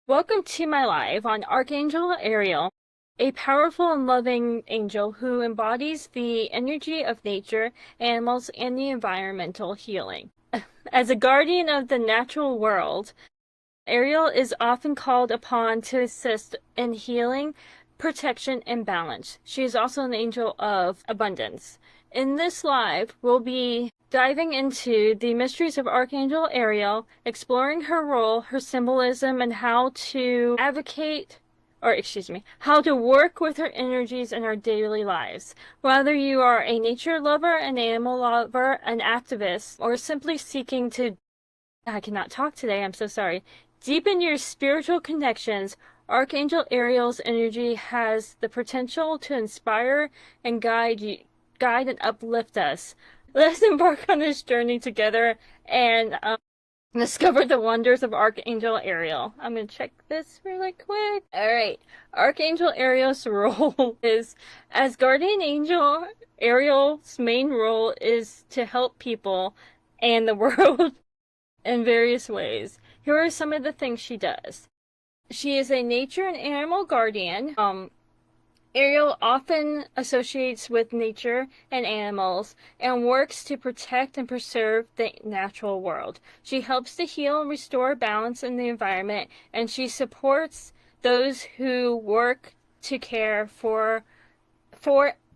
Welcome to my live on Archangel Ariel, a powerful and loving angel who embodies the energy of nature, animals, and the environmental healing. As a guardian of the natural world, Ariel is often called upon to assist in healing, protection, and balance. She is also an angel of abundance. In this live, we'll be diving into the mysteries of Archangel Ariel, exploring her role, her symbolism, and how to how to work with her energies in our daily lives. Whether you are a nature lover, an animal lover, an activist, or simply seeking to I cannot talk today, I'm so sorry. Deepen your spiritual connections. Archangel Ariel's energy has the potential to inspire and guide and uplift us. Let's embark on this journey together and discover the wonders of Archangel Ariel. I'm gonna check this really quick. Alright, Archangel Ariel's role is as guardian angel. Ariel's main role is to help people and the world in various ways. Here are some of the things she does. She is a nature and animal guardian. Ariel often associates with nature and animals and works to protect and preserve the natural world. She helps to heal and restore balance in the environment, and she supports those who work to care for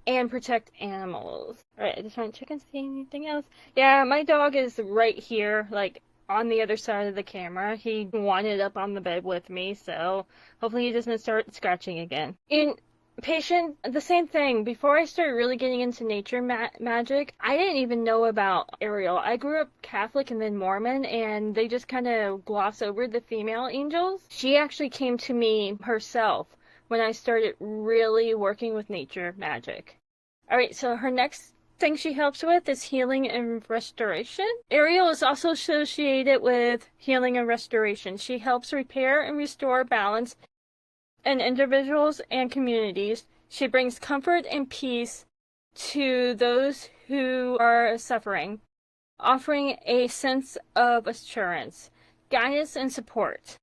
and protect animals. Alright, I just want to check and see anything else. Yeah, my dog is right here, like on the other side of the camera. He wanted up on the bed with me, so hopefully he doesn't start scratching again. In patient, the same thing. Before I started really getting into nature magic, I didn't even know about Ariel. I grew up Catholic and then Mormon, and they just kind of gloss over the female angels. She actually came to me herself when I started really working with nature magic. Alright, so her next thing she helps with is healing and restoration. Ariel is also associated with healing and restoration. She helps repair and restore balance in individuals and communities. She brings comfort and peace to those who are suffering, offering a sense of assurance, guidance, and support.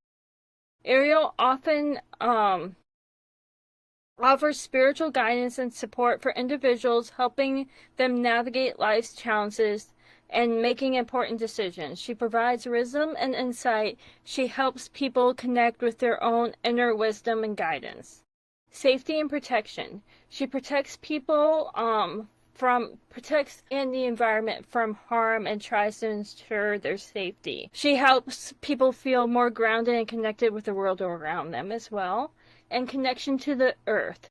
Ariel often offers spiritual guidance and support for individuals, helping them navigate life's challenges and making important decisions. She provides wisdom and insight. She helps people connect with their own inner wisdom and guidance. Safety and protection. She protects people protects in the environment from harm and tries to ensure their safety. She helps people feel more grounded and connected with the world around them as well. And connection to the earth.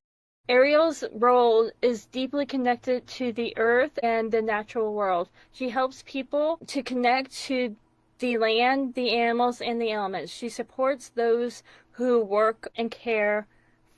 Ariel's role is deeply connected to the earth and the natural world. She helps people to connect to the land, the animals, and the elements. She supports those who work and care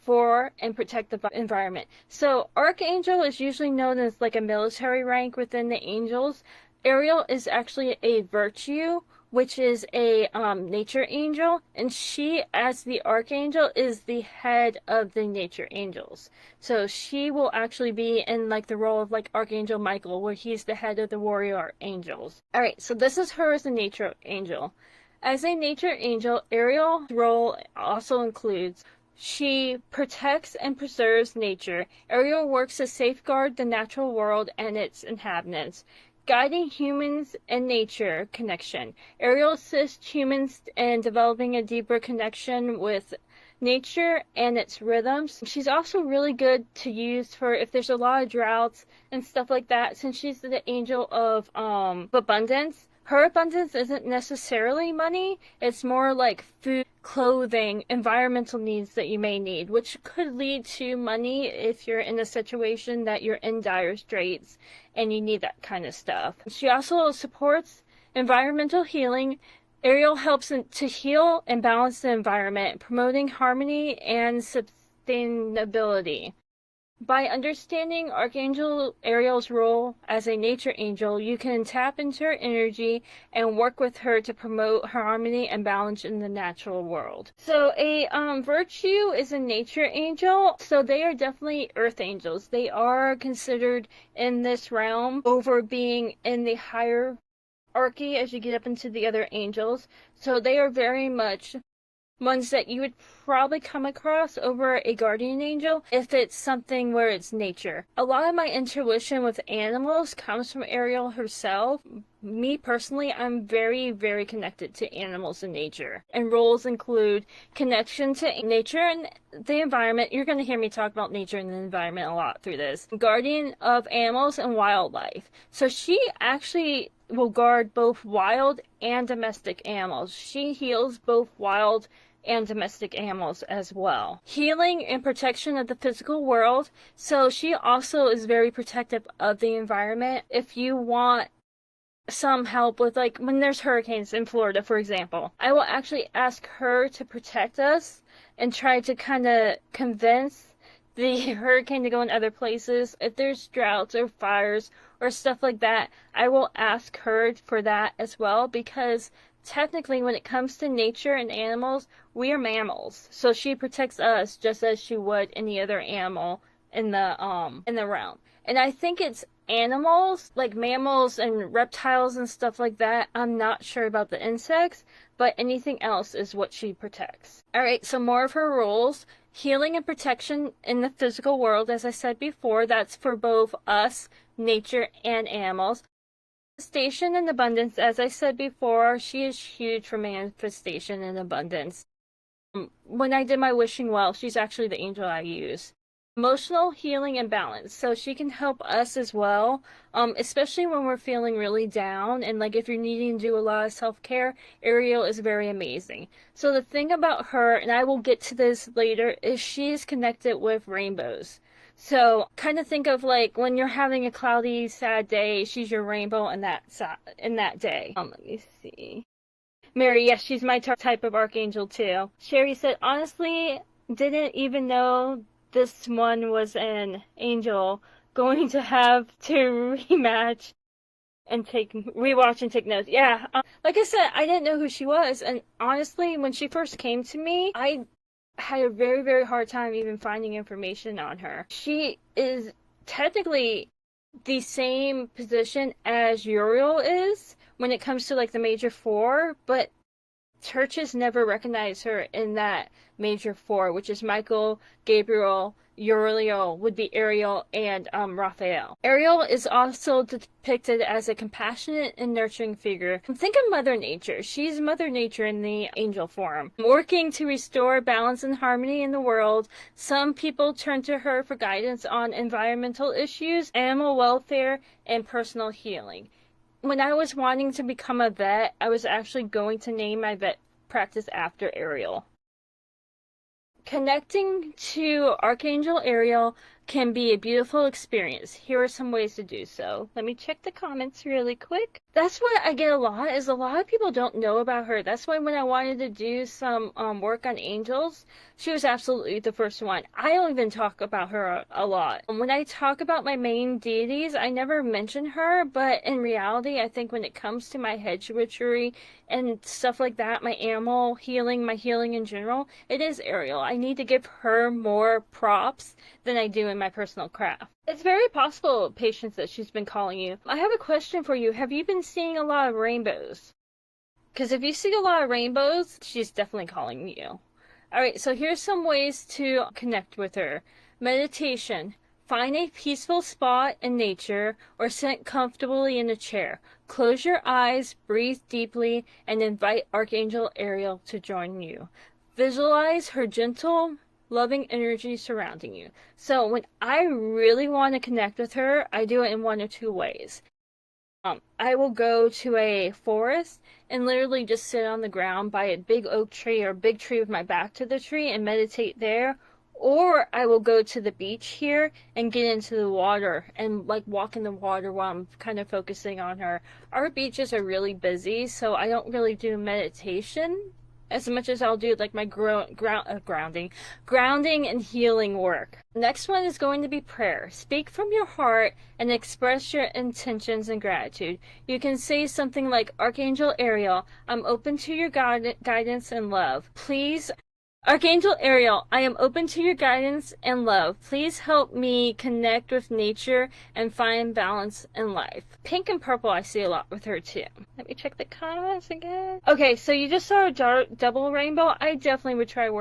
for and protect the environment. So Archangel is usually known as like a military rank within the angels. Ariel is actually a virtue, which is a nature angel, and she, as the archangel, is the head of the nature angels. So she will actually be in like the role of like Archangel Michael, where he's the head of the warrior angels. Alright, so this is her as a nature angel. As a nature angel, Ariel's role also includes she protects and preserves nature. Ariel works to safeguard the natural world and its inhabitants, guiding humans and nature connection. Ariel assists humans in developing a deeper connection with nature and its rhythms. She's also really good to use for if there's a lot of droughts and stuff like that, since she's the angel of abundance. Her abundance isn't necessarily money, it's more like food, clothing, environmental needs that you may need, which could lead to money if you're in a situation that you're in dire straits and you need that kind of stuff. She also supports environmental healing. Ariel helps to heal and balance the environment, promoting harmony and sustainability. By understanding Archangel Ariel's role as a nature angel, you can tap into her energy and work with her to promote harmony and balance in the natural world. So a virtue is a nature angel, so they are definitely earth angels. They are considered in this realm over being in the hierarchy as you get up into the other angels. So they are very much ones that you would probably come across over a guardian angel if it's something where it's nature. A lot of my intuition with animals comes from Ariel herself. Me personally, I'm very, very connected to animals and nature. And roles include connection to nature and the environment. You're going to hear me talk about nature and the environment a lot through this. Guardian of animals and wildlife. So she actually will guard both wild and domestic animals. She heals both wild and domestic animals as well. Healing and protection of the physical world. So she also is very protective of the environment. If you want some help with, like, when there's hurricanes in Florida, for example, I will actually ask her to protect us and try to kind of convince the hurricane to go in other places. If there's droughts or fires or stuff like that, I will ask her for that as well, because technically when it comes to nature and animals, we are mammals. So she protects us just as she would any other animal in the realm. And I think it's animals, like mammals and reptiles and stuff like that. I'm not sure about the insects, but anything else is what she protects. Alright, so more of her roles. Healing and protection in the physical world, as I said before, that's for both us, nature, and animals. Manifestation and abundance, as I said before, she is huge for manifestation and abundance. When I did my wishing well, she's actually the angel I use. Emotional healing and balance, so she can help us as well, especially when we're feeling really down, and like if you're needing to do a lot of self-care, Ariel is very amazing. So the thing about her, and I will get to this later, is she is connected with rainbows. So kind of think of like when you're having a cloudy, sad day, she's your rainbow in that day. Let me see. Mary, yes, she's my type of archangel too. Sherry said, honestly, didn't even know this one was an angel. Going to have to rewatch and take notes. Yeah, like I said, I didn't know who she was, and honestly, when she first came to me, I had a very, very hard time even finding information on her. She is technically the same position as Uriel is when it comes to like the major four, but churches never recognize her in that major four, which is Michael, Gabriel, Uriel would be Ariel, and Raphael. Ariel is also depicted as a compassionate and nurturing figure. Think of Mother Nature. She's Mother Nature in the angel form, working to restore balance and harmony in the world. Some people turn to her for guidance on environmental issues, animal welfare, and personal healing. When I was wanting to become a vet, I was actually going to name my vet practice after Ariel. Connecting to Archangel Ariel can be a beautiful experience. Here are some ways to do so. Let me check the comments really quick. That's what I get a lot, is a lot of people don't know about her. That's why when I wanted to do some work on angels, she was absolutely the first one. I don't even talk about her a lot. When I talk about my main deities, I never mention her, but in reality, I think when it comes to my hedge witchery and stuff like that, my animal healing, my healing in general, it is Ariel. I need to give her more props than I do in my personal craft. It's very possible, Patience, that she's been calling you. I have a question for you. Have you been seeing a lot of rainbows? Because if you see a lot of rainbows, she's definitely calling you. Alright, so here's some ways to connect with her. Meditation. Find a peaceful spot in nature or sit comfortably in a chair. Close your eyes, breathe deeply, and invite Archangel Ariel to join you. Visualize her gentle, loving energy surrounding you. So when I really want to connect with her, I do it in one or two ways. I will go to a forest and literally just sit on the ground by a big oak tree or a big tree with my back to the tree and meditate there. Or I will go to the beach here and get into the water and like walk in the water while I'm kind of focusing on her. Our beaches are really busy, so I don't really do meditation as much as I'll do like my grounding and healing work. Next one is going to be prayer. Speak from your heart and express your intentions and gratitude. You can say something like, Archangel Ariel, I'm open to your guidance and love. Please Archangel Ariel, I am open to your guidance and love. Please help me connect with nature and find balance in life. Pink and purple I see a lot with her too. Let me check the comments again. Okay, so you just saw a double rainbow. I definitely would try to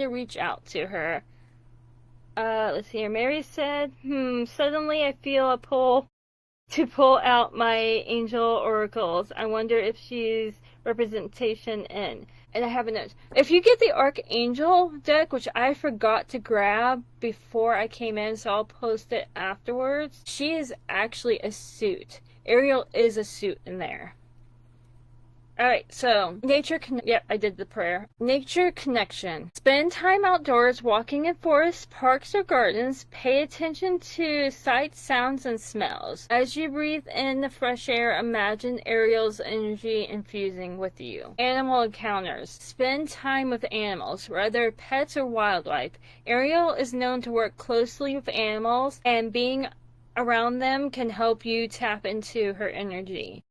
reach out to her. Let's see here. Mary said, suddenly I feel a pull to pull out my angel oracles. I wonder if she's representation in. And I have a note. If you get the Archangel deck, which I forgot to grab before I came in, so I'll post it afterwards, she is actually a suit. Ariel is a suit in there. Alright, so yep, I did the prayer. Nature connection. Spend time outdoors, walking in forests, parks, or gardens. Pay attention to sights, sounds, and smells. As you breathe in the fresh air, imagine Ariel's energy infusing with you. Animal encounters. Spend time with animals, whether pets or wildlife. Ariel is known to work closely with animals, and being around them can help you tap into her energy.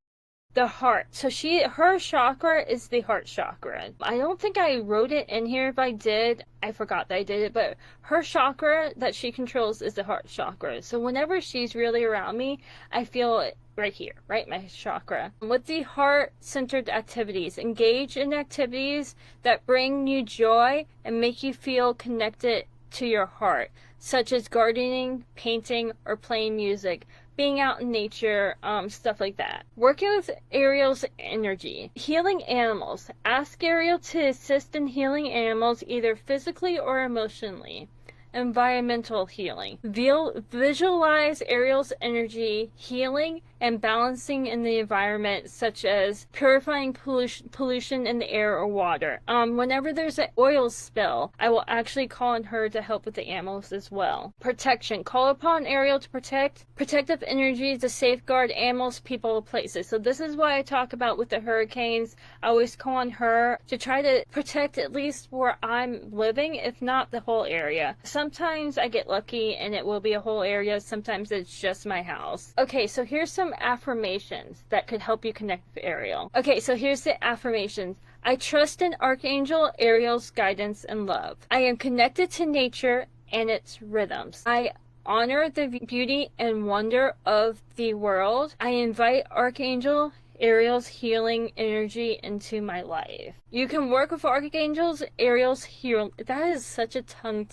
The heart. So her chakra is the heart chakra. I don't think I wrote it in here. If I did, I forgot that I did it. But her chakra that she controls is the heart chakra. So whenever she's really around me, I feel it right here, right? My chakra. With the heart-centered activities, engage in activities that bring you joy and make you feel connected to your heart, such as gardening, painting, or playing music. Being out in nature, stuff like that. Working with Ariel's energy. Healing animals. Ask Ariel to assist in healing animals either physically or emotionally. Environmental healing. Visualize Ariel's energy healing and balancing in the environment, such as purifying pollution in the air or water. Whenever there's an oil spill, I will actually call on her to help with the animals as well. Protection. Call upon Ariel to protect. Protective energy to safeguard animals, people, places. So this is why I talk about with the hurricanes. I always call on her to try to protect at least where I'm living, if not the whole area. Sometimes I get lucky and it will be a whole area. Sometimes it's just my house. Okay, so here's some affirmations that could help you connect with Ariel. Okay, so here's the affirmations. I trust in Archangel Ariel's guidance and love. I am connected to nature and its rhythms. I honor the beauty and wonder of the world. I invite Archangel Ariel's healing energy into my life. You can work with Archangel Ariel's healing. That is such a tongue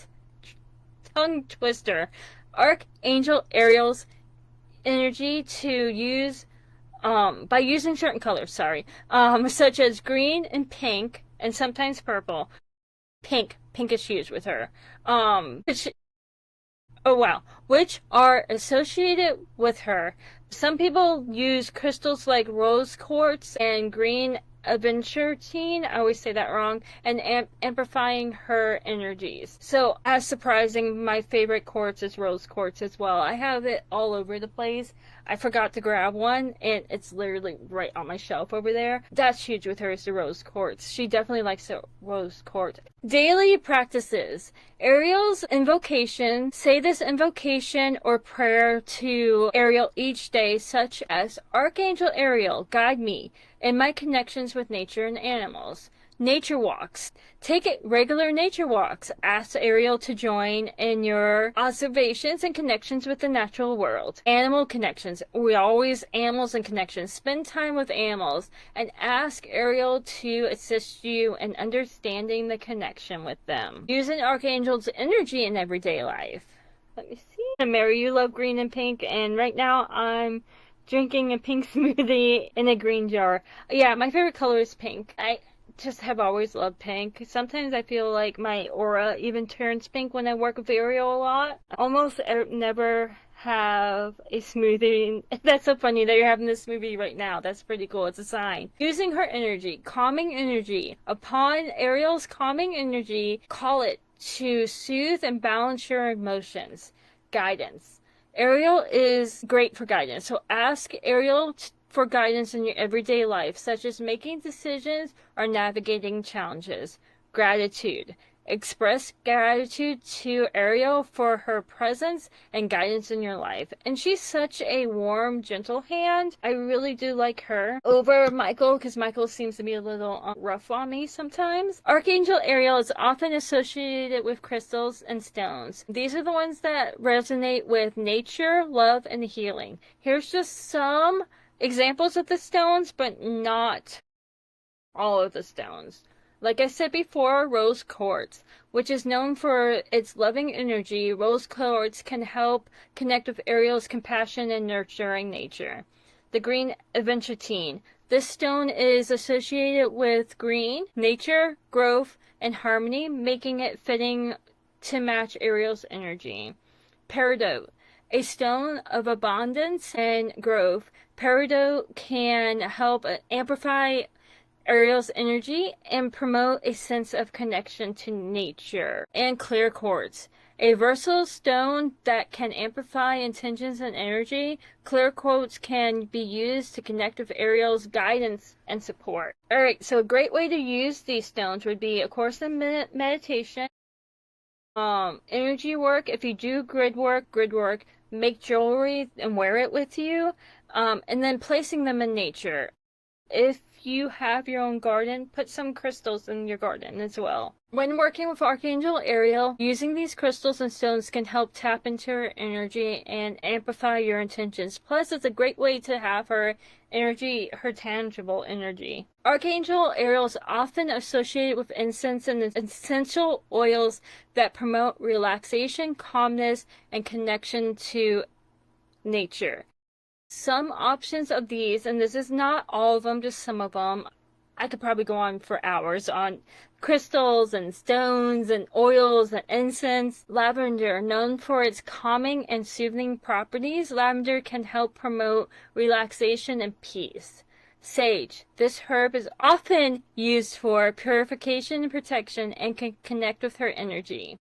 twister. Archangel Ariel's energy to use by using certain colors, such as green and pink and sometimes purple. Pink is huge with her. Which are associated with her. Some people use crystals like rose quartz and green aventurine, I always say that wrong, and amplifying her energies. So, as surprising, my favorite quartz is rose quartz as well. I have it all over the place. I forgot to grab one, and it's literally right on my shelf over there. That's huge with her, is the rose quartz. She definitely likes the rose quartz. Daily practices. Ariel's invocation. Say this invocation or prayer to Ariel each day, such as, Archangel Ariel, guide me in my connections with nature and animals. Nature walks. Take regular nature walks. Ask Ariel to join in your observations and connections with the natural world. Animal connections. Animals and connections. Spend time with animals and ask Ariel to assist you in understanding the connection with them. Using Archangel's energy in everyday life. Let me see. Mary, you love green and pink, and right now I'm drinking a pink smoothie in a green jar. Yeah, my favorite color is pink. I just have always loved pink. Sometimes I feel like my aura even turns pink when I work with Ariel a lot. Almost never have a smoothie. That's so funny that you're having this smoothie right now. That's pretty cool. It's a sign. Using her energy, calming energy. Upon Ariel's calming energy, call it to soothe and balance your emotions. Guidance. Ariel is great for guidance. So ask Ariel for guidance in your everyday life, such as making decisions or navigating challenges. Gratitude. Express gratitude to Ariel for her presence and guidance in your life. And she's such a warm, gentle hand. I really do like her over Michael, because Michael seems to be a little rough on me sometimes. Archangel Ariel is often associated with crystals and stones. These are the ones that resonate with nature, love, and healing. Here's just some examples of the stones, but not all of the stones. Like I said before, rose quartz, which is known for its loving energy. Rose quartz can help connect with Ariel's compassion and nurturing nature. The green aventurine. This stone is associated with green, nature, growth, and harmony, making it fitting to match Ariel's energy. Peridot. A stone of abundance and growth. Peridot can help amplify Ariel's energy and promote a sense of connection to nature. And clear quartz. A versatile stone that can amplify intentions and energy. Clear quartz can be used to connect with Ariel's guidance and support. Alright, so a great way to use these stones would be a course in meditation, energy work. If you do grid work, make jewelry and wear it with you, and then placing them in nature. If you have your own garden, put some crystals in your garden as well. When working with Archangel Ariel, using these crystals and stones can help tap into her energy and amplify your intentions. Plus, it's a great way to have her energy, her tangible energy. Archangel Ariel is often associated with incense and essential oils that promote relaxation, calmness, and connection to nature. Some options of these, and this is not all of them, just some of them. I could probably go on for hours on crystals and stones and oils and incense. Lavender, known for its calming and soothing properties, lavender can help promote relaxation and peace. Sage. This herb is often used for purification and protection and can connect with her energy.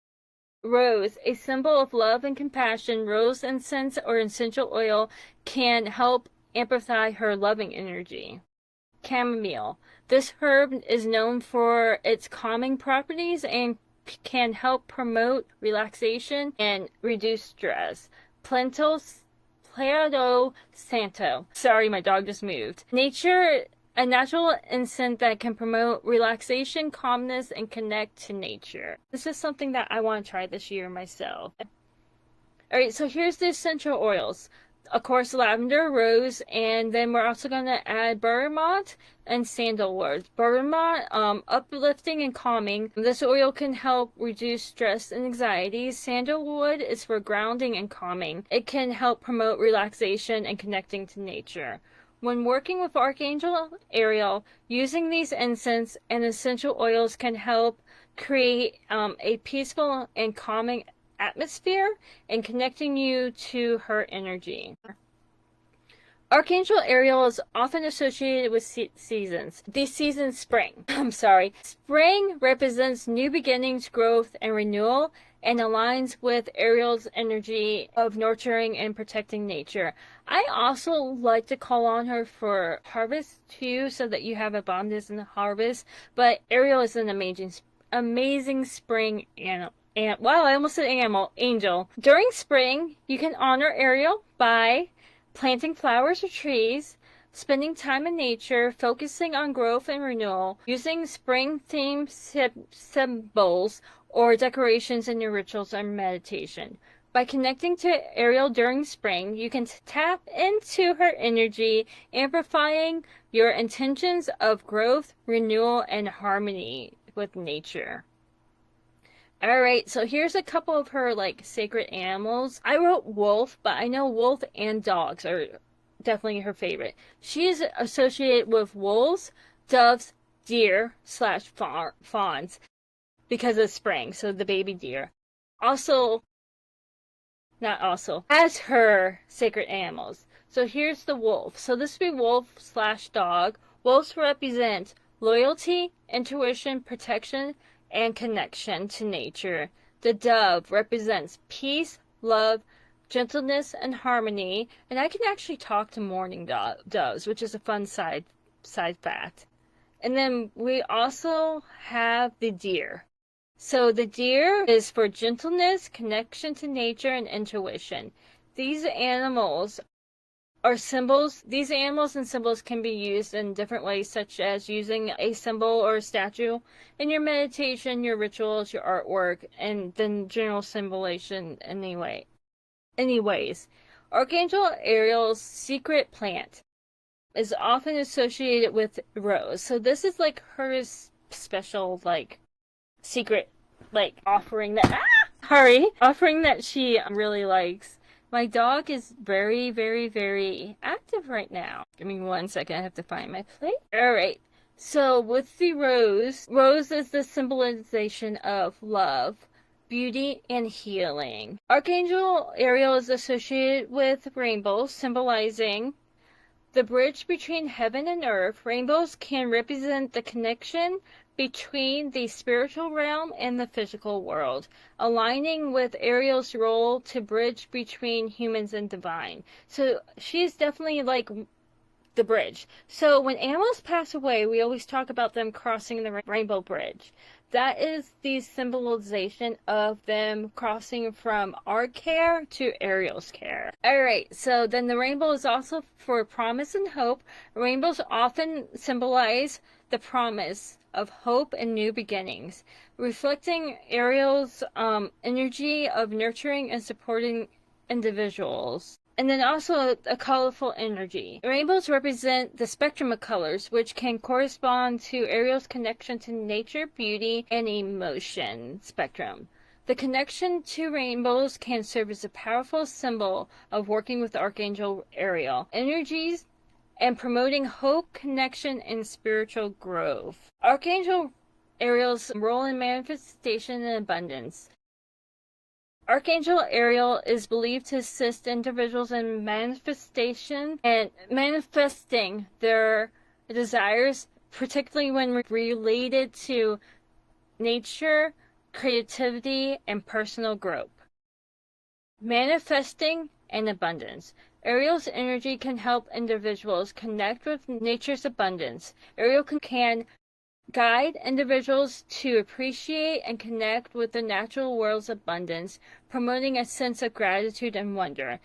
Rose, a symbol of love and compassion, rose incense or essential oil can help amplify her loving energy. Chamomile. This herb is known for its calming properties and can help promote relaxation and reduce stress. Plano Santo. Sorry, my dog just moved. Nature. A natural incense that can promote relaxation, calmness, and connect to nature. This is something that I want to try this year myself. Alright, so here's the essential oils. Of course, lavender, rose, and then we're also going to add bergamot and sandalwood. Bergamot, uplifting and calming. This oil can help reduce stress and anxiety. Sandalwood is for grounding and calming. It can help promote relaxation and connecting to nature. When working with Archangel Ariel, using these incense and essential oils can help create a peaceful and calming atmosphere and connecting you to her energy. Archangel Ariel is often associated with seasons. The season spring. Spring represents new beginnings, growth, and renewal, and aligns with Ariel's energy of nurturing and protecting nature. I also like to call on her for harvest too, so that you have abundance in the harvest. But Ariel is an amazing spring animal. Wow, I almost said angel. During spring, you can honor Ariel by planting flowers or trees, spending time in nature, focusing on growth and renewal, using spring-themed symbols or decorations in your rituals and meditation. By connecting to Ariel during spring, you can tap into her energy, amplifying your intentions of growth, renewal, and harmony with nature. Alright, so here's a couple of her sacred animals. I wrote wolf, but I know wolf and dogs are definitely her favorite. She is associated with wolves, doves, deer / fawns because of spring, so the baby deer. As her sacred animals. So here's the wolf. So this would be wolf / dog. Wolves represent loyalty, intuition, protection, and connection to nature. The dove represents peace, love, gentleness, and harmony. And I can actually talk to mourning doves, which is a fun side fact. And then we also have the deer. So the deer is for gentleness, connection to nature, and intuition. These animals are symbols. These animals and symbols can be used in different ways, such as using a symbol or a statue in your meditation, your rituals, your artwork, and then general symbolization anyway. Anyways, Archangel Ariel's secret plant is often associated with rose. So this is like her special, like, secret, like, offering that, offering that she really likes. My dog is very, very, very active right now. Give me 1 second. I have to find my plate. All right. So with the rose, rose is the symbolization of love, beauty, and healing. Archangel Ariel is associated with rainbows, symbolizing the bridge between heaven and earth. Rainbows can represent the connection between the spiritual realm and the physical world, aligning with Ariel's role to bridge between humans and divine. So she's definitely like the bridge. So when animals pass away, we always talk about them crossing the rainbow bridge. That is the symbolization of them crossing from our care to Ariel's care. Alright, so then the rainbow is also for promise and hope. Rainbows often symbolize the promise of hope and new beginnings, reflecting Ariel's energy of nurturing and supporting individuals. And then also a colorful energy. Rainbows represent the spectrum of colors, which can correspond to Ariel's connection to nature, beauty, and emotion spectrum. The connection to rainbows can serve as a powerful symbol of working with Archangel Ariel energies and promoting hope, connection, and spiritual growth. Archangel Ariel's role in manifestation and abundance. Archangel Ariel is believed to assist individuals in manifestation and manifesting their desires, particularly when related to nature, creativity, and personal growth. Manifesting and abundance. Ariel's energy can help individuals connect with nature's abundance. Ariel can guide individuals to appreciate and connect with the natural world's abundance, promoting a sense of gratitude and wonder.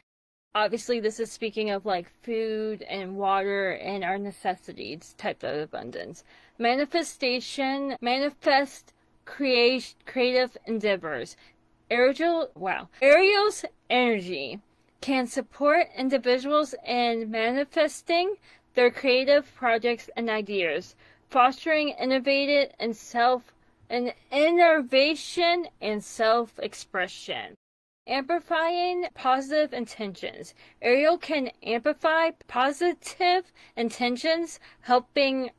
Obviously, this is speaking of like food and water and our necessities type of abundance. Manifestation, manifest creative endeavors. Ariel's energy can support individuals in manifesting their creative projects and ideas, fostering innovation and self-expression. Amplifying positive intentions. Ariel can amplify positive intentions, helping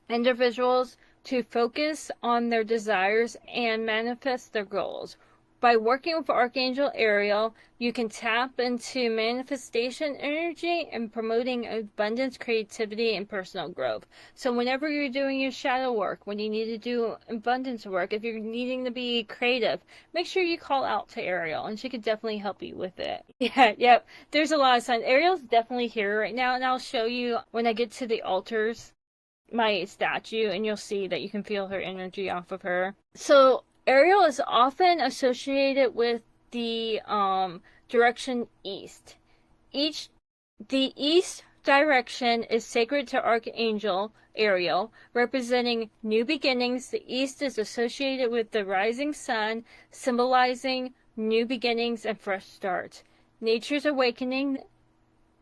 individuals to focus on their desires and manifest their goals. By working with Archangel Ariel, you can tap into manifestation energy and promoting abundance, creativity, and personal growth. So whenever you're doing your shadow work, when you need to do abundance work, if you're needing to be creative, make sure you call out to Ariel, and she could definitely help you with it. Yep. There's a lot of signs. Ariel's definitely here right now, and I'll show you when I get to the altars, my statue, and you'll see that you can feel her energy off of her. So Ariel is often associated with the direction east. The east direction is sacred to Archangel Ariel, representing new beginnings. The east is associated with the rising sun, symbolizing new beginnings and fresh starts. Nature's awakening.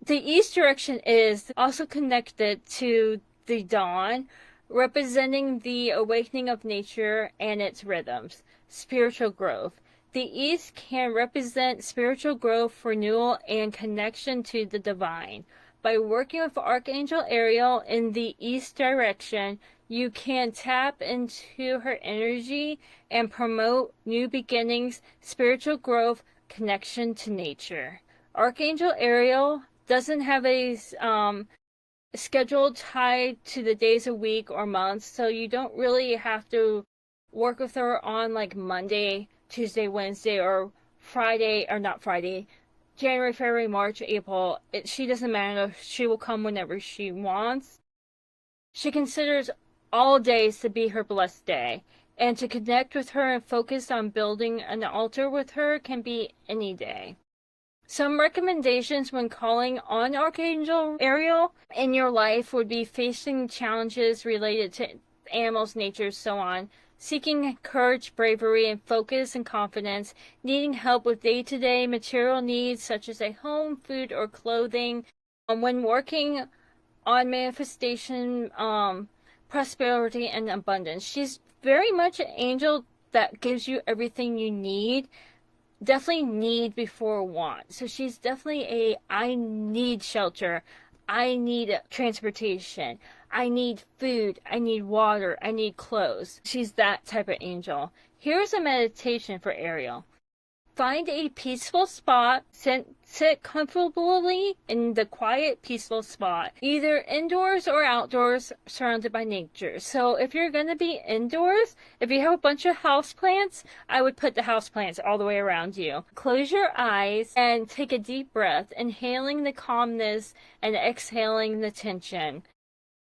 The east direction is also connected to the dawn, representing the awakening of nature and its rhythms. Spiritual growth. The east can represent spiritual growth, renewal, and connection to the divine. By working with Archangel Ariel in the east direction, you can tap into her energy and promote new beginnings, spiritual growth, connection to nature. Archangel Ariel doesn't have a schedule tied to the days a week or months, so you don't really have to work with her on like Monday, Tuesday, Wednesday, or Friday, or not Friday, January, February, March, April. She doesn't matter. She will come whenever she wants. She considers all days to be her blessed day, And to connect with her and focus on building an altar with her can be any day. Some recommendations when calling on Archangel Ariel in your life would be facing challenges related to animals, nature, so on, seeking courage, bravery, and focus and confidence, needing help with day-to-day material needs such as a home, food, or clothing. When working on manifestation, prosperity, and abundance. She's very much an angel that gives you everything you need. Definitely need before want. So she's definitely I need shelter. I need transportation. I need food. I need water. I need clothes. She's that type of angel. Here's a meditation for Ariel. Find a peaceful spot, sit comfortably in the quiet, peaceful spot, either indoors or outdoors, surrounded by nature. So if you're going to be indoors, if you have a bunch of houseplants, I would put the houseplants all the way around you. Close your eyes and take a deep breath, inhaling the calmness and exhaling the tension.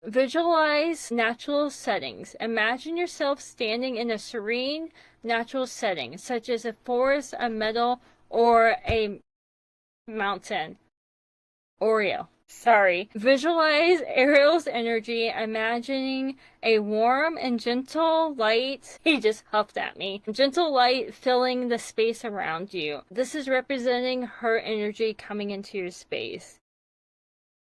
Visualize natural settings. Imagine yourself standing in a serene, natural setting, such as a forest, a meadow, or a mountain. Visualize Ariel's energy, imagining a warm and gentle light. He just huffed at me. Gentle light filling the space around you. This is representing her energy coming into your space.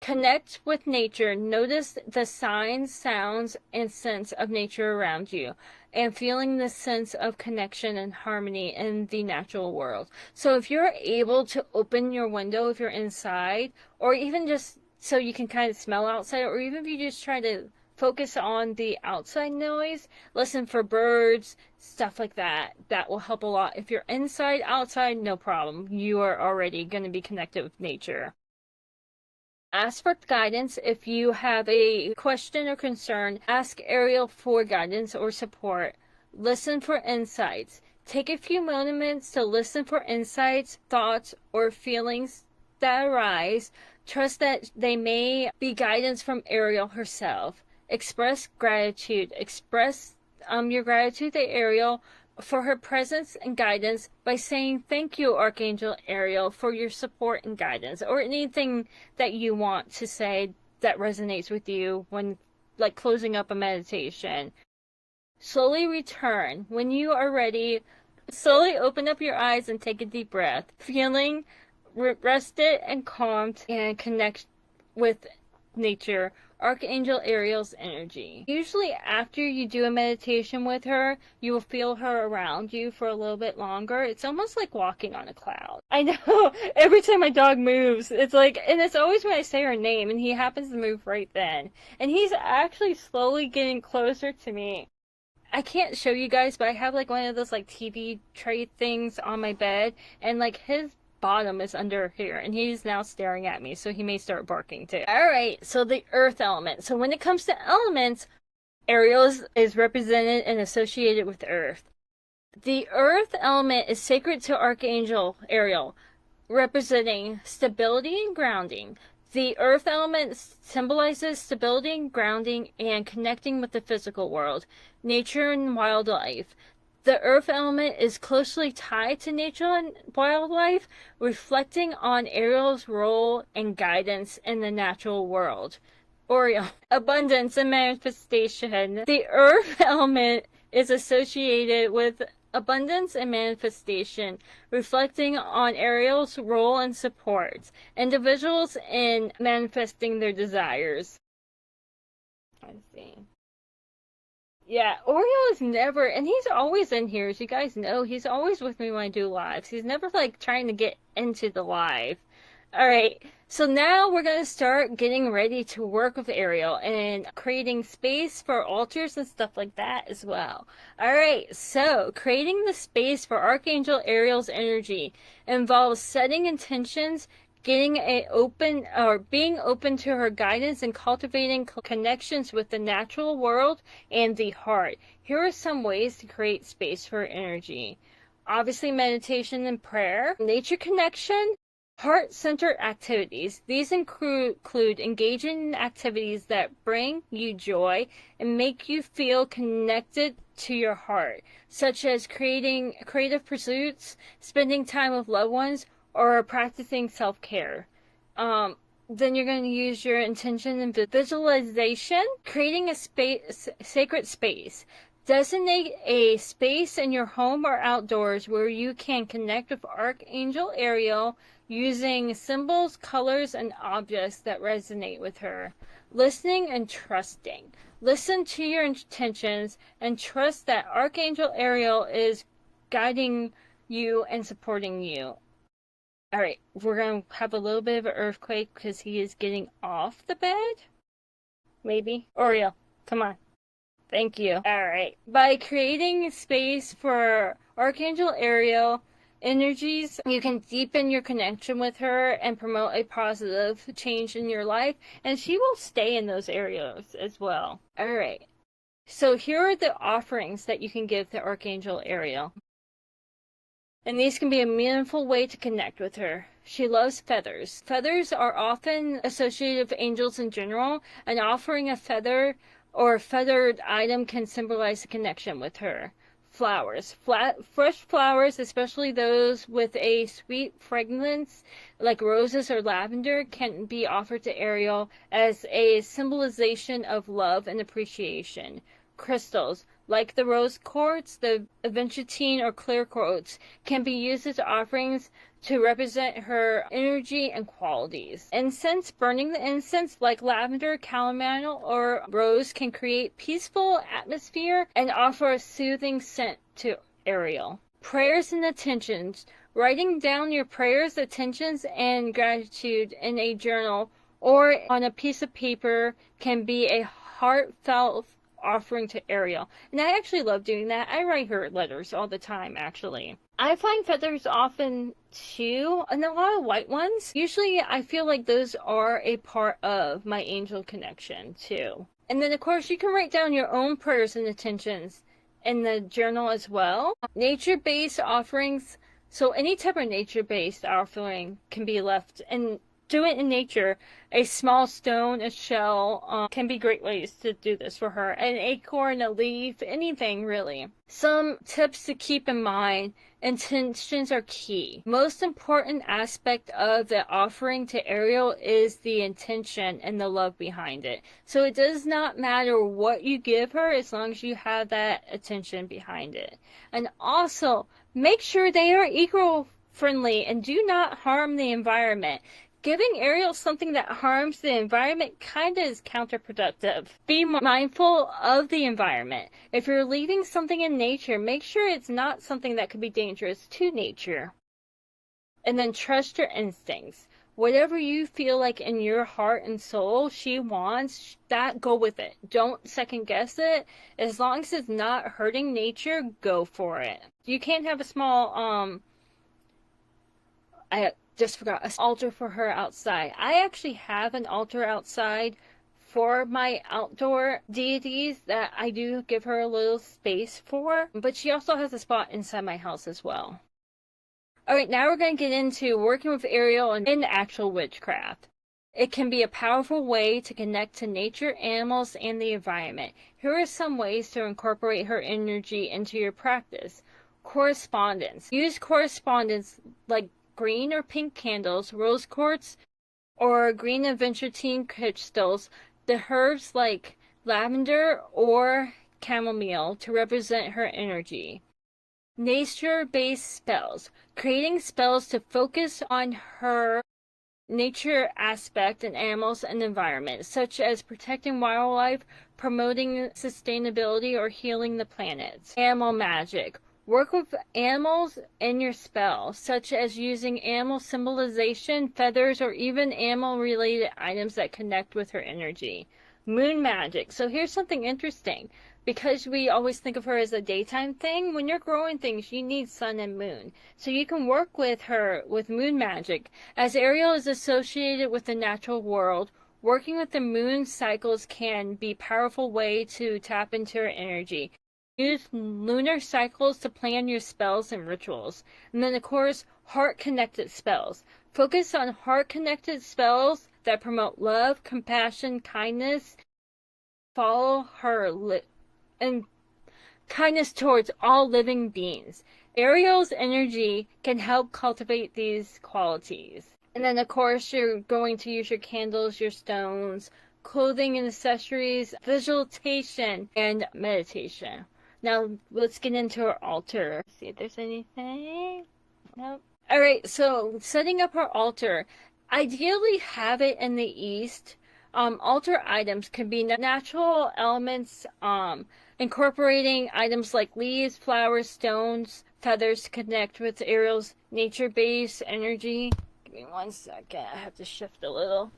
Connect with nature. Notice the signs, sounds, and scents of nature around you, and feeling the sense of connection and harmony in the natural world. So if you're able to open your window if you're inside, or even just so you can kind of smell outside, or even if you just try to focus on the outside noise, listen for birds, stuff like that, that will help a lot. If you're inside, outside, no problem. You are already going to be connected with nature. Ask for guidance. If you have a question or concern, ask Ariel for guidance or support. Listen for insights. Take a few moments to listen for insights, thoughts, or feelings that arise. Trust that they may be guidance from Ariel herself. Express gratitude. Express your gratitude to Ariel for her presence and guidance by saying thank you, Archangel Ariel, for your support and guidance, or anything that you want to say that resonates with you when like closing up a meditation. Slowly return. When you are ready, slowly open up your eyes and take a deep breath, feeling rested and calmed, and connect with nature, Archangel Ariel's energy. Usually after you do a meditation with her, you will feel her around you for a little bit longer. It's almost like walking on a cloud. I know, every time my dog moves, it's like, and it's always when I say her name, and he happens to move right then. And he's actually slowly getting closer to me. I can't show you guys, but I have like one of those like TV tray things on my bed, and like his bottom is under here, and he's now staring at me, so he may start barking too. Alright, so the earth element. So when it comes to elements, Ariel is represented and associated with earth. The earth element is sacred to Archangel Ariel, representing stability and grounding. The earth element symbolizes stability and grounding and connecting with the physical world, nature and wildlife. The earth element is closely tied to nature and wildlife, reflecting on Ariel's role and guidance in the natural world. Ariel, abundance and manifestation. The earth element is associated with abundance and manifestation, reflecting on Ariel's role and support individuals in manifesting their desires. Let's see. Yeah, Ariel is never, and he's always in here, as you guys know. He's always with me when I do lives. He's never, like, trying to get into the live. Alright, so now we're going to start getting ready to work with Ariel and creating space for altars and stuff like that as well. Alright, so creating the space for Archangel Ariel's energy involves setting intentions, being open to her guidance, and cultivating connections with the natural world and the heart. Here are some ways to create space for energy. Obviously, meditation and prayer, nature connection, Heart-centered activities. These include engaging in activities that bring you joy and make you feel connected to your heart, such as creating creative pursuits, spending time with loved ones, or practicing self-care. Then you're going to use your intention and visualization, creating a sacred space. Designate a space in your home or outdoors where you can connect with Archangel Ariel using symbols, colors, and objects that resonate with her. Listening and trusting. Listen to your intentions and trust that Archangel Ariel is guiding you and supporting you. Alright, we're going to have a little bit of an earthquake because he is getting off the bed. Maybe. Ariel, come on. Thank you. Alright. By creating space for Archangel Ariel energies, you can deepen your connection with her and promote a positive change in your life, and she will stay in those areas as well. Alright. So here are the offerings that you can give to Archangel Ariel. And these can be a meaningful way to connect with her. She loves feathers. Feathers are often associated with angels in general, and offering a feather or feathered item can symbolize a connection with her. Flowers. Fresh flowers, especially those with a sweet fragrance like roses or lavender, can be offered to Ariel as a symbolization of love and appreciation. Crystals, like the rose quartz, the aventurine, or clear quartz, can be used as offerings to represent her energy and qualities. Incense, burning the incense like lavender, chamomile, or rose can create peaceful atmosphere and offer a soothing scent to Ariel. Prayers and intentions. Writing down your prayers, intentions, and gratitude in a journal or on a piece of paper can be a heartfelt offering to Ariel. And I actually love doing that. I write her letters all the time, actually. I find feathers often too, and a lot of white ones. Usually I feel like those are a part of my angel connection too. And then of course you can write down your own prayers and intentions in the journal as well. Nature-based offerings. So any type of nature-based offering can be left and do it in nature. A small stone, a shell, can be great ways to do this for her. An acorn, a leaf, anything really. Some tips to keep in mind. Intentions are key. Most important aspect of the offering to Ariel is the intention and the love behind it. So it does not matter what you give her as long as you have that attention behind it. And also, make sure they are eco-friendly and do not harm the environment. Giving Ariel something that harms the environment kind of is counterproductive. Be mindful of the environment. If you're leaving something in nature, make sure it's not something that could be dangerous to nature. And then trust your instincts. Whatever you feel like in your heart and soul she wants, that, go with it. Don't second guess it. As long as it's not hurting nature, go for it. You can't have a small, I just forgot, an altar for her outside. I actually have an altar outside for my outdoor deities that I do give her a little space for, but she also has a spot inside my house as well. Alright, now we're going to get into working with Ariel in actual witchcraft. It can be a powerful way to connect to nature, animals, and the environment. Here are some ways to incorporate her energy into your practice. Correspondence. Use correspondence like green or pink candles, rose quartz, or green aventurine crystals, the herbs like lavender or chamomile to represent her energy. Nature-based spells. Creating spells to focus on her nature aspect and animals and environment, such as protecting wildlife, promoting sustainability, or healing the planet. Animal magic. Work with animals in your spell, such as using animal symbolization, feathers, or even animal-related items that connect with her energy. Moon magic. So here's something interesting. Because we always think of her as a daytime thing, when you're growing things, you need sun and moon. So you can work with her with moon magic. As Ariel is associated with the natural world, working with the moon cycles can be a powerful way to tap into her energy. Use lunar cycles to plan your spells and rituals. And then, of course, heart-connected spells. Focus on heart-connected spells that promote love, compassion, kindness. Follow her and kindness towards all living beings. Ariel's energy can help cultivate these qualities. And then, of course, you're going to use your candles, your stones, clothing and accessories, visualization, and meditation. Now, let's get into our altar. See if there's anything. Nope. Alright, so setting up our altar. Ideally, have it in the east. Altar items can be natural elements, incorporating items like leaves, flowers, stones, feathers to connect with Ariel's nature-based energy. Give me 1 second, I have to shift a little.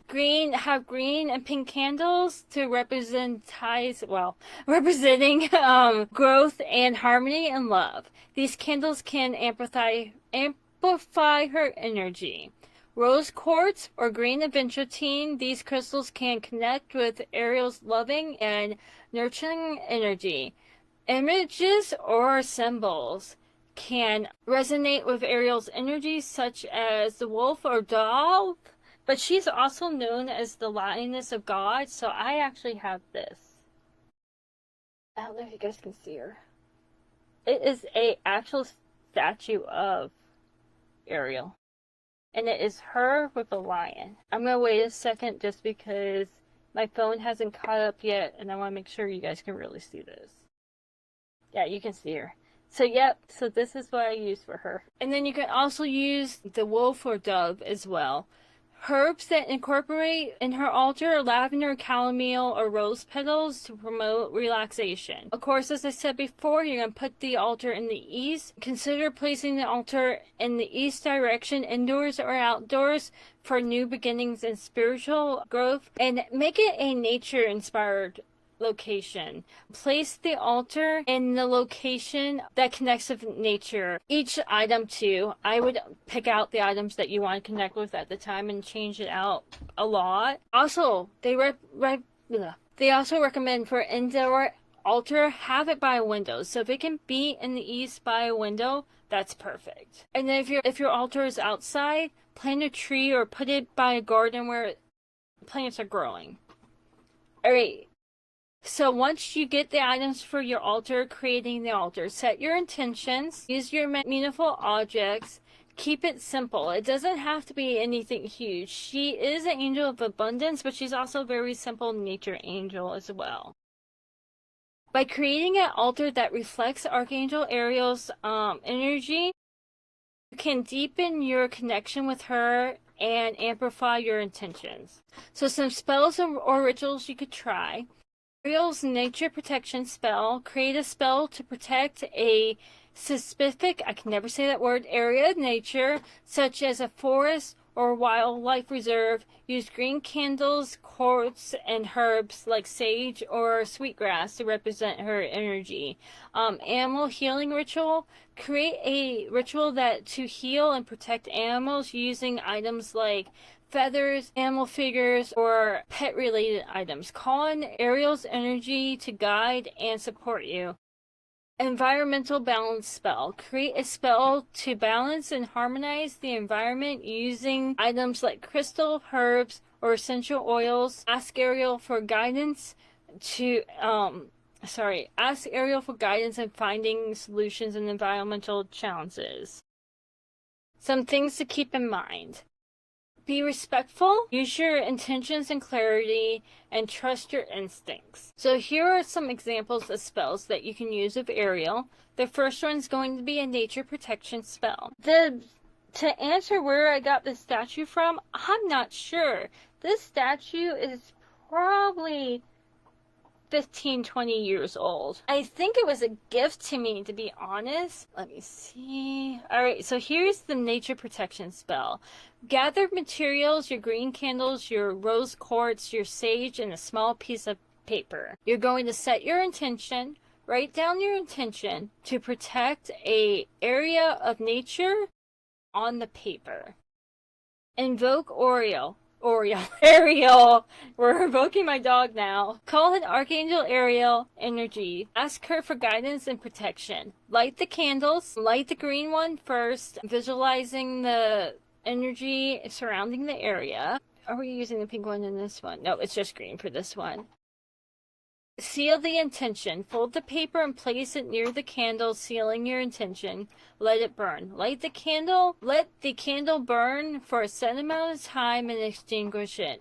Have green and pink candles to representing growth and harmony and love. These candles can amplify her energy. Rose quartz or green aventurine, these crystals can connect with Ariel's loving and nurturing energy. Images or symbols can resonate with Ariel's energy, such as the wolf or dog, but she's also known as the lioness of God, so I actually have this. I don't know if you guys can see her. It is an actual statue of Ariel. And it is her with a lion. I'm going to wait a second just because my phone hasn't caught up yet, and I want to make sure you guys can really see this. Yeah, you can see her. So yep, so this is what I use for her. And then you can also use the wolf or dove as well. Herbs that incorporate in her altar are lavender, chamomile, or rose petals to promote relaxation. Of course, as I said before, you're going to put the altar in the east. Consider placing the altar in the east direction, indoors or outdoors, for new beginnings and spiritual growth. And make it a nature-inspired location. Place the altar in the location that connects with nature. Each item too, I would pick out the items that you want to connect with at the time and change it out a lot. Also, they also recommend for indoor altar, have it by a window. So if it can be in the east by a window, that's perfect. And then if your altar is outside, plant a tree or put it by a garden where plants are growing. Alright. So once you get the items for your altar, creating the altar, set your intentions, use your meaningful objects, keep it simple. It doesn't have to be anything huge. She is an angel of abundance, but she's also a very simple nature angel as well. By creating an altar that reflects Archangel Ariel's energy, you can deepen your connection with her and amplify your intentions. So some spells or rituals you could try. Ariel's nature protection spell. Create a spell to protect a specific, I can never say that word, area of nature, such as a forest or wildlife reserve. Use green candles, quartz, and herbs like sage or sweetgrass to represent her energy. Animal healing ritual. Create a ritual to heal and protect animals using items like feathers, animal figures, or pet-related items. Call on Ariel's energy to guide and support you. Environmental balance spell. Create a spell to balance and harmonize the environment using items like crystal, herbs, or essential oils. Ask Ariel for guidance in finding solutions in environmental challenges. Some things to keep in mind. Be respectful, use your intentions and clarity, and trust your instincts. So here are some examples of spells that you can use with Ariel. The first one is going to be a nature protection spell. To answer where I got this statue from, I'm not sure. This statue is probably 15, 20 years old. I think it was a gift to me, to be honest. Let me see. Alright, so here's the nature protection spell. Gather materials, your green candles, your rose quartz, your sage, and a small piece of paper. You're going to set your intention, write down your intention to protect an area of nature on the paper. Invoke Ariel. Ariel. We're invoking my dog now. Call in Archangel Ariel energy. Ask her for guidance and protection. Light the candles. Light the green one first, visualizing the energy surrounding the area. Are we using the pink one in this one? No, it's just green for this one. Seal the intention. Fold the paper and place it near the candle, sealing your intention. Let it burn. Light the candle. Let the candle burn for a set amount of time and extinguish it,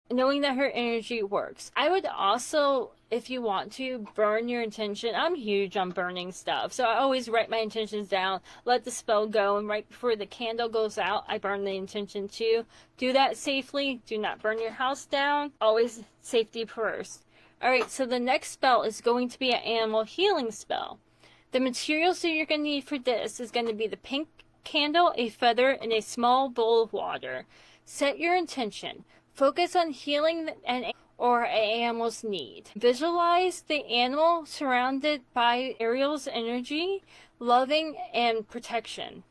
knowing that her energy works. I would also, if you want to, burn your intention. I'm huge on burning stuff, so I always write my intentions down, let the spell go, and right before the candle goes out, I burn the intention too. Do that safely. Do not burn your house down. Always safety first. Alright, so the next spell is going to be an animal healing spell. The materials that you're going to need for this is going to be the pink candle, a feather, and a small bowl of water. Set your intention. Focus on healing an or an animal's need. Visualize the animal surrounded by Ariel's energy, loving and protection,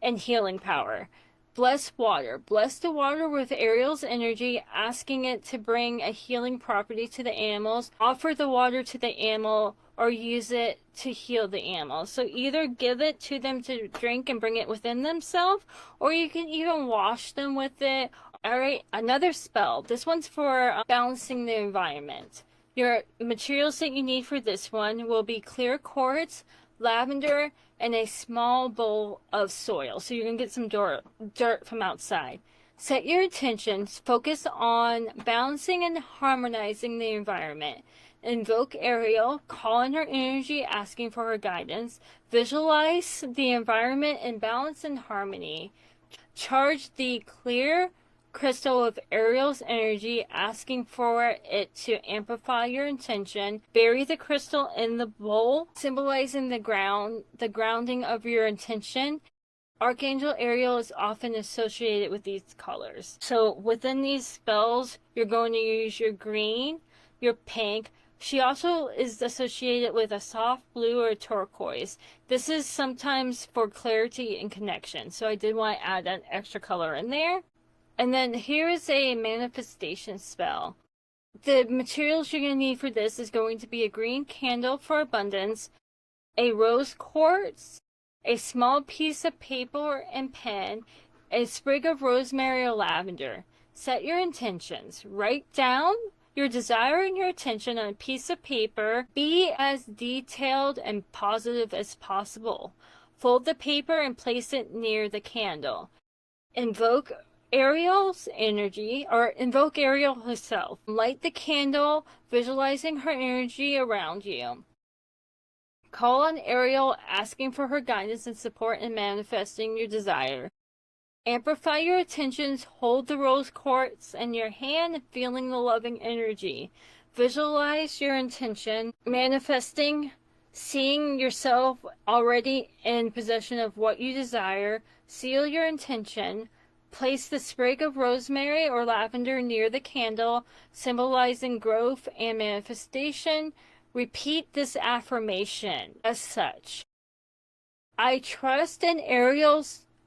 and healing power. Bless water. Bless the water with Ariel's energy, asking it to bring a healing property to the animals. Offer the water to the animal or use it to heal the animal. So either give it to them to drink and bring it within themselves, or you can even wash them with it. Alright, another spell. This one's for balancing the environment. Your materials that you need for this one will be clear quartz, lavender, and a small bowl of soil. So you're going to get some dirt from outside. Set your intentions. Focus on balancing and harmonizing the environment. Invoke Ariel. Call in her energy, asking for her guidance. Visualize the environment in balance and harmony. Charge the clear crystal of Ariel's energy, asking for it to amplify your intention. Bury the crystal in the bowl, symbolizing the grounding of your intention. Archangel Ariel is often associated with these colors. So within these spells, you're going to use your green, your pink. She also is associated with a soft blue or turquoise. This is sometimes for clarity and connection. So I did want to add an extra color in there. And then here is a manifestation spell. The materials you're going to need for this is going to be a green candle for abundance, a rose quartz, a small piece of paper and pen, a sprig of rosemary or lavender. Set your intentions. Write down your desire and your intention on a piece of paper. Be as detailed and positive as possible. Fold the paper and place it near the candle. Invoke Ariel's energy, or invoke Ariel herself. Light the candle, visualizing her energy around you. Call on Ariel, asking for her guidance and support in manifesting your desire. Amplify your intentions, hold the rose quartz in your hand, feeling the loving energy. Visualize your intention, manifesting, seeing yourself already in possession of what you desire. Seal your intention. Place the sprig of rosemary or lavender near the candle, symbolizing growth and manifestation. Repeat this affirmation as such. I trust in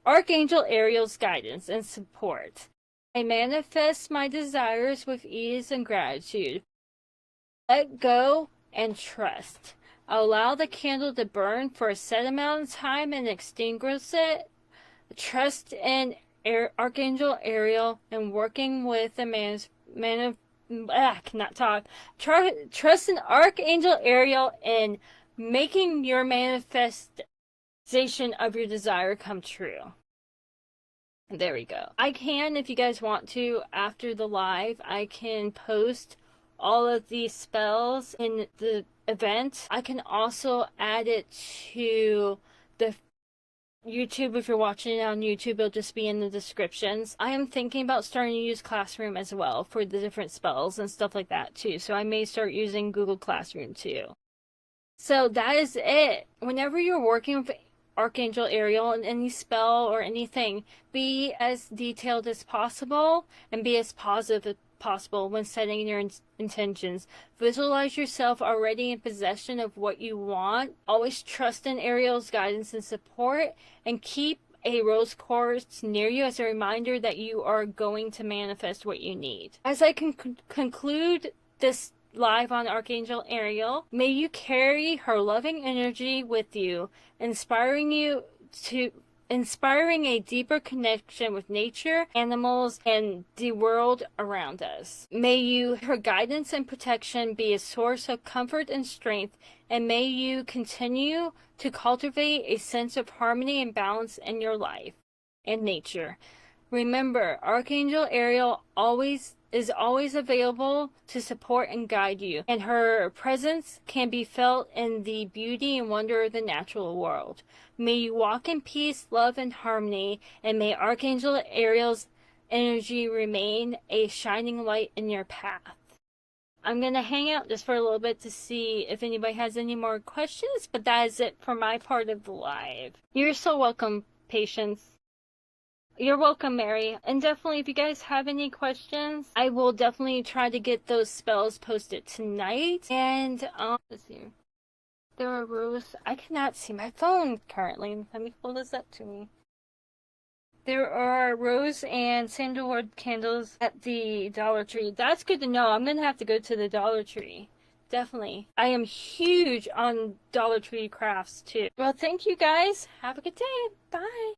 Archangel Ariel's guidance and support. I manifest my desires with ease and gratitude. Let go and trust. Allow the candle to burn for a set amount of time and extinguish it. Trust in Archangel Ariel and working with the Trust in Archangel Ariel in making your manifestation of your desire come true. There we go. I can, if you guys want to, after the live, I can post all of these spells in the event. I can also add it to the YouTube. If you're watching it on YouTube, it'll just be in the descriptions. I am thinking about starting to use Classroom as well for the different spells and stuff like that too. So I may start using Google Classroom too. So that is it. Whenever you're working with Archangel Ariel and any spell or anything, be as detailed as possible and be as positive as possible when setting your intentions. Visualize yourself already in possession of what you want. Always trust in Ariel's guidance and support, and keep a rose quartz near you as a reminder that you are going to manifest what you need. As I conclude this live on Archangel Ariel, may you carry her loving energy with you, inspiring a deeper connection with nature, animals, and the world around us. May her guidance and protection be a source of comfort and strength, and may you continue to cultivate a sense of harmony and balance in your life and nature. Remember, Archangel Ariel is always available to support and guide you, and her presence can be felt in the beauty and wonder of the natural world. May you walk in peace, love, and harmony, and may Archangel Ariel's energy remain a shining light in your path. I'm going to hang out just for a little bit to see if anybody has any more questions, but that is it for my part of the live. You're so welcome, Patience. You're welcome, Mary. And definitely, if you guys have any questions, I will definitely try to get those spells posted tonight. And, let's see. There are rose. I cannot see my phone currently. Let me pull this up to me. There are rose and sandalwood candles at the Dollar Tree. That's good to know. I'm going to have to go to the Dollar Tree. Definitely. I am huge on Dollar Tree crafts, too. Well, thank you, guys. Have a good day. Bye.